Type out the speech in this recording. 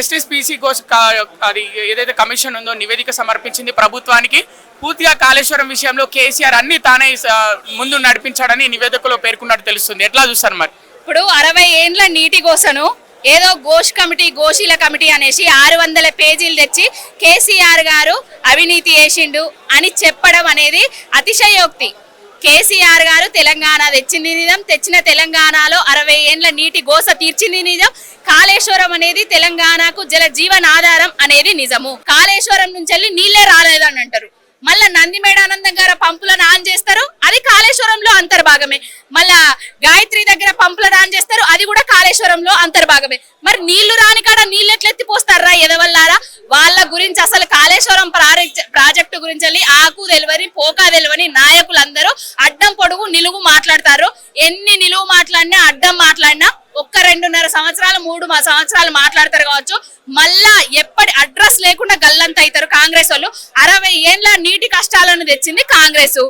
Justice PC Ghosh అది ఏదైతే commission ఉందో నివేదిక సమర్పించింది ప్రభుత్వానికి. పూర్తిగా కాళేశ్వరం విషయంలో కేసీఆర్ అన్ని తానే ముందు నడిపించాడని నివేదికలో పేర్కొన్నట్టు తెలుస్తుంది. ఎట్లా చూస్తారు మరి? ఇప్పుడు 60 ఏండ్ల నీటి గోసను ఏదో గోషీల కమిటీ అనేసి 600 పేజీలు తెచ్చి కేసీఆర్ గారు అవినీతి చేసిండు అని చెప్పడం అనేది అతిశయోక్తి. కేసీఆర్ గారు తెలంగాణ తెచ్చింది నిజం, తెచ్చిన తెలంగాణలో 60 ఏండ్ల నీటి గోస తీర్చింది నిజం. కాళేశ్వరం అనేది తెలంగాణకు జల జీవనాధారం అనేది నిజము. కాళేశ్వరం నుంచి వెళ్ళి నీళ్లే రాలేదని అంటారు. మళ్ళా నందిమేడానందం గారు పంపులను ఆన్ చేస్తారు, అది కాళేశ్వరంలో అంతర్భాగమే. మళ్ళా గాయత్రి దగ్గర పంపులను ఆన్ చేస్తారు, అది కూడా కాళేశ్వరంలో అంతర్భాగమే. మరి నీళ్లు రాని కాడ నీళ్ళు ఎట్లా ఎత్తిపోస్తారా ఎదవల్లారా? వాళ్ళ గురించి అసలు కాళేశ్వరం ప్రాజెక్టు గురించి వెళ్ళి ఆకు తెలివని పోకా తెలివని నాయకులందరూ అడ్డం పొడుగు నిలువు మాట్లాడతారు. ఎన్ని నిలువు మాట్లాడినా అడ్డం మాట్లాడినా ఒక్క 2.5 సంవత్సరాలు 3 సంవత్సరాలు మాట్లాడతారు కావచ్చు. మళ్ళా ఎప్పటి అడ్రస్ లేకుండా గల్లంత అవుతారు కాంగ్రెస్ వాళ్ళు. 60 ఏండ్ల నీటి కష్టాలను తెచ్చింది కాంగ్రెస్.